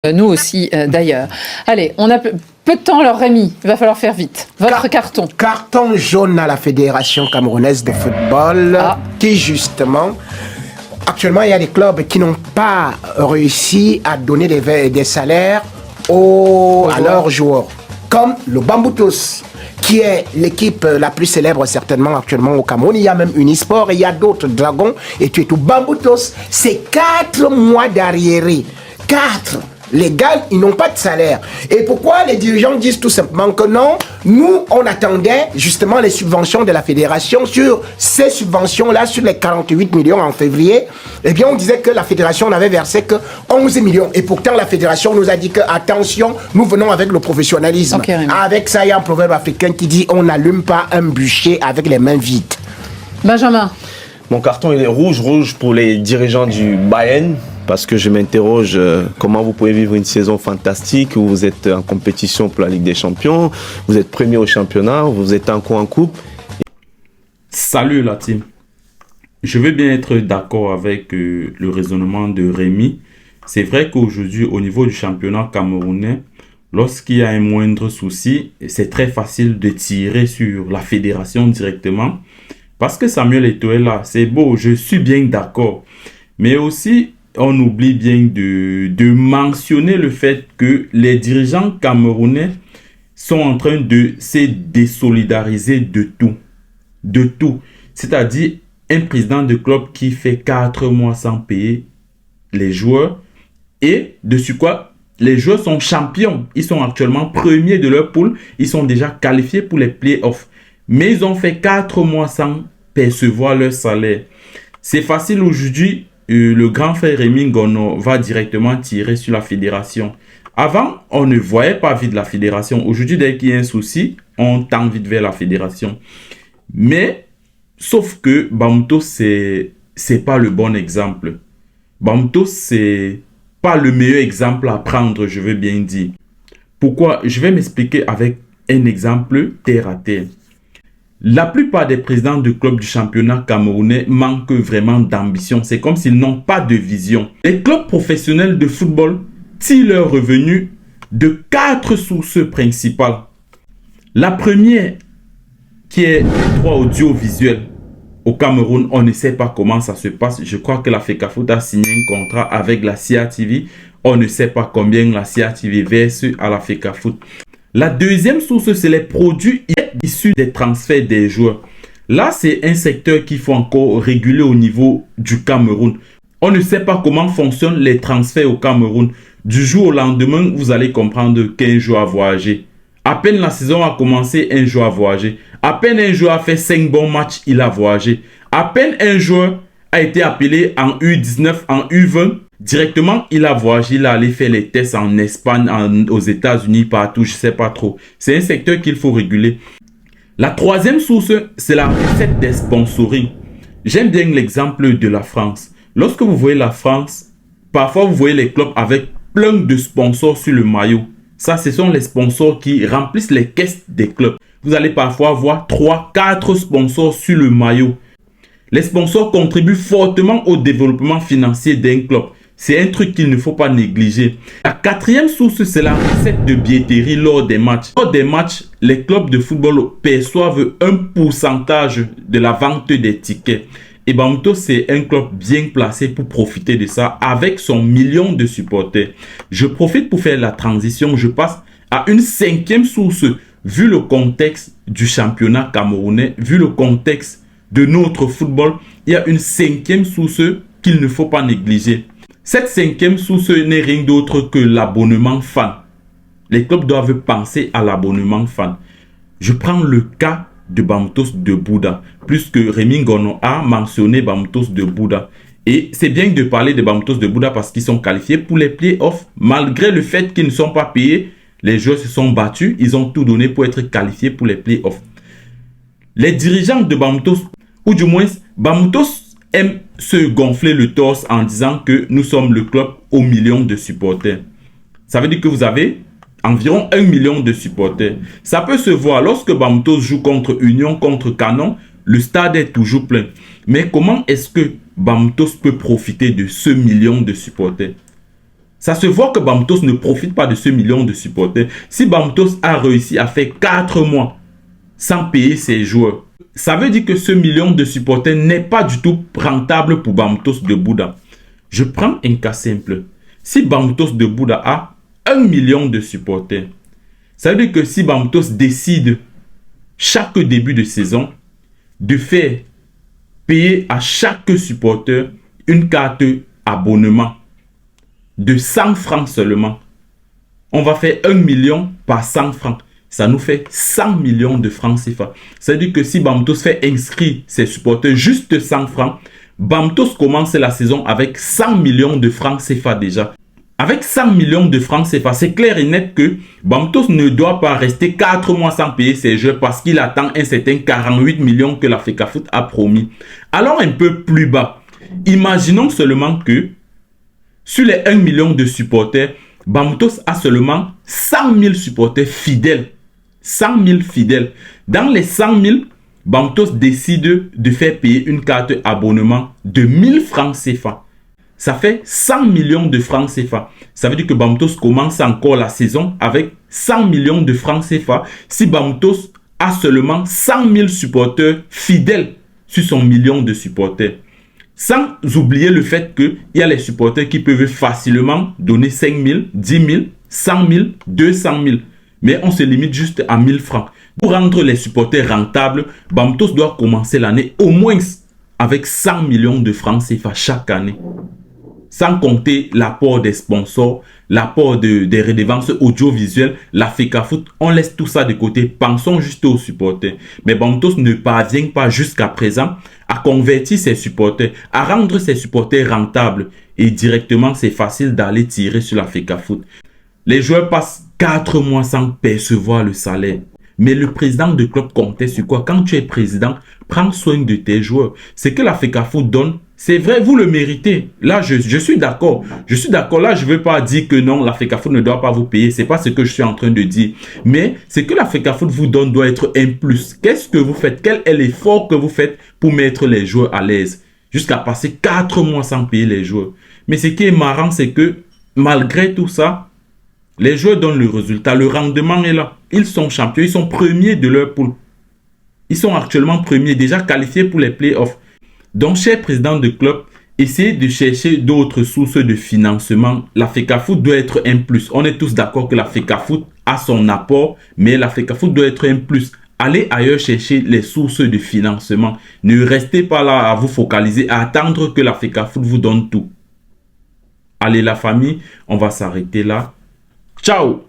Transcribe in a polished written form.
Nous aussi, d'ailleurs. Allez, on a peu de temps, alors Rémi, il va falloir faire vite. Votre carton. Carton jaune à la Fédération camerounaise de football, qui justement, actuellement, il y a des clubs qui n'ont pas réussi à donner des salaires à leurs joueurs, comme le Bamboutos, qui est l'équipe la plus célèbre certainement actuellement au Cameroun. Il y a même Unisport et il y a d'autres, Dragons et tout. Bamboutos, c'est 4 mois d'arriéré. 4. Les gars, ils n'ont pas de salaire. Et pourquoi les dirigeants disent tout simplement que non, nous, on attendait justement les subventions de la fédération. Sur ces subventions-là, sur les 48 millions en février, eh bien, on disait que la fédération n'avait versé que 11 millions. Et pourtant, la fédération nous a dit que, attention, nous venons avec le professionnalisme. Okay, avec ça, il y a un proverbe africain qui dit, on n'allume pas un bûcher avec les mains vides. Benjamin. Mon carton, il est rouge pour les dirigeants du Bayern. Parce que je m'interroge comment vous pouvez vivre une saison fantastique où vous êtes en compétition pour la Ligue des Champions, vous êtes premier au championnat, vous êtes encore en coupe. Salut la team. Je veux bien être d'accord avec le raisonnement de Rémi. C'est vrai qu'aujourd'hui, au niveau du championnat camerounais, lorsqu'il y a un moindre souci, c'est très facile de tirer sur la fédération directement. Parce que Samuel Eto'o est là, c'est beau, je suis bien d'accord. Mais aussi, on oublie bien de mentionner le fait que les dirigeants camerounais sont en train de se désolidariser de tout. De tout. C'est-à-dire un président de club qui fait 4 mois sans payer les joueurs. Et dessus quoi, les joueurs sont champions. Ils sont actuellement premiers de leur poule. Ils sont déjà qualifiés pour les playoffs. Mais ils ont fait 4 mois sans percevoir leur salaire. C'est facile aujourd'hui. Le grand frère Rémi Ngono va directement tirer sur la fédération. Avant, on ne voyait pas vite la fédération. Aujourd'hui, dès qu'il y a un souci, on tend vite vers la fédération. Mais, sauf que Bamboutos, c'est pas le bon exemple. Bamboutos, c'est pas le meilleur exemple à prendre, je veux bien dire. Pourquoi? Je vais m'expliquer avec un exemple terre à terre. La plupart des présidents de clubs du championnat camerounais manquent vraiment d'ambition. C'est comme s'ils n'ont pas de vision. Les clubs professionnels de football tirent leurs revenus de 4 sources principales. La première, qui est le droit audiovisuel. Au Cameroun, on ne sait pas comment ça se passe. Je crois que la FECAFOOT a signé un contrat avec la CATV. On ne sait pas combien la CATV verse à la FECAFOOT. La deuxième source, c'est les produits issus des transferts des joueurs. Là, c'est un secteur qu'il faut encore réguler au niveau du Cameroun. On ne sait pas comment fonctionnent les transferts au Cameroun. Du jour au lendemain, vous allez comprendre qu'un joueur a voyagé. À peine la saison a commencé, un joueur a voyagé. À peine un joueur a fait 5 bons matchs, il a voyagé. À peine un joueur a été appelé en U19, en U20. Directement, il a voyagé, il a allé faire les tests en Espagne, aux États-Unis, partout, je ne sais pas trop. C'est un secteur qu'il faut réguler. La troisième source, c'est la recette des sponsoring. J'aime bien l'exemple de la France. Lorsque vous voyez la France, parfois vous voyez les clubs avec plein de sponsors sur le maillot. Ça, ce sont les sponsors qui remplissent les caisses des clubs. Vous allez parfois voir 3, 4 sponsors sur le maillot. Les sponsors contribuent fortement au développement financier d'un club. C'est un truc qu'il ne faut pas négliger. La quatrième source, c'est la recette de billetterie lors des matchs. Lors des matchs, les clubs de football perçoivent un pourcentage de la vente des tickets. Et Bamboutos, c'est un club bien placé pour profiter de ça avec son million de supporters. Je profite pour faire la transition. Je passe à une cinquième source. Vu le contexte du championnat camerounais, vu le contexte de notre football, il y a une cinquième source qu'il ne faut pas négliger. Cette cinquième source n'est rien d'autre que l'abonnement fan. Les clubs doivent penser à l'abonnement fan. Je prends le cas de Bamboutos de Bouddha, puisque Rémi Ngono a mentionné Bamboutos de Bouddha. Et c'est bien de parler de Bamboutos de Bouddha parce qu'ils sont qualifiés pour les playoffs. Malgré le fait qu'ils ne sont pas payés, les joueurs se sont battus. Ils ont tout donné pour être qualifiés pour les playoffs. Les dirigeants de Bamboutos, ou du moins Bamboutos, aime se gonfler le torse en disant que nous sommes le club aux millions de supporters. Ça veut dire que vous avez environ 1 million de supporters. Ça peut se voir lorsque Bamboutos joue contre Union, contre Canon, le stade est toujours plein. Mais comment est-ce que Bamboutos peut profiter de ce million de supporters? Ça se voit que Bamoutos ne profite pas de ce million de supporters. Si Bamoutos a réussi à faire 4 mois sans payer ses joueurs, ça veut dire que ce million de supporters n'est pas du tout rentable pour Bamoutos de Bouddha. Je prends un cas simple. Si Bamoutos de Bouddha a 1 million de supporters, ça veut dire que si Bamoutos décide chaque début de saison de faire payer à chaque supporter une carte abonnement de 100 francs seulement, on va faire 1 million par 100 francs. Ça nous fait 100 millions de francs CFA. Ça veut dire que si Bamoutos fait inscrire ses supporters juste 100 francs, Bamoutos commence la saison avec 100 millions de francs CFA déjà. Avec 100 millions de francs CFA, c'est clair et net que Bamoutos ne doit pas rester 4 mois sans payer ses joueurs parce qu'il attend un certain 48 millions que la FECAFOOT a promis. Allons un peu plus bas. Imaginons seulement que sur les 1 million de supporters, Bamoutos a seulement 100 000 supporters fidèles. 100 000 fidèles. Dans les 100 000, Bamoutos décide de faire payer une carte abonnement de 1000 francs CFA. Ça fait 100 millions de francs CFA. Ça veut dire que Bamoutos commence encore la saison avec 100 millions de francs CFA. Si Bamoutos a seulement 100 000 supporters fidèles sur son million de supporters. Sans oublier le fait qu'il y a les supporters qui peuvent facilement donner 5 000, 10 000, 100 000, 200 000. Mais on se limite juste à 1000 francs. Pour rendre les supporters rentables, Bamoutos doit commencer l'année au moins avec 100 millions de francs CFA chaque année. Sans compter l'apport des sponsors, l'apport des redevances audiovisuelles, la FECAFOOT, on laisse tout ça de côté. Pensons juste aux supporters. Mais Bamoutos ne parvient pas jusqu'à présent à convertir ses supporters, à rendre ses supporters rentables. Et directement, c'est facile d'aller tirer sur la FECAFOOT. Les joueurs passent 4 mois sans percevoir le salaire. Mais le président de club comptait sur quoi? Quand tu es président, prends soin de tes joueurs. Ce que la FECAFOOT donne, c'est vrai, vous le méritez. Là, je suis d'accord. Je suis d'accord. Là, je ne veux pas dire que non, la FECAFOOT ne doit pas vous payer. Ce n'est pas ce que je suis en train de dire. Mais ce que la FECAFOOT vous donne doit être un plus. Qu'est-ce que vous faites? Quel est l'effort que vous faites pour mettre les joueurs à l'aise? Jusqu'à passer 4 mois sans payer les joueurs. Mais ce qui est marrant, c'est que malgré tout ça, les joueurs donnent le résultat. Le rendement est là. Ils sont champions. Ils sont premiers de leur poule. Ils sont actuellement premiers, déjà qualifiés pour les playoffs. Donc, cher président de club, essayez de chercher d'autres sources de financement. La FECAFOOT doit être un plus. On est tous d'accord que la FECAFOOT a son apport, mais la FECAFOOT doit être un plus. Allez ailleurs chercher les sources de financement. Ne restez pas là à vous focaliser, à attendre que la FECAFOOT vous donne tout. Allez la famille, on va s'arrêter là. Ciao!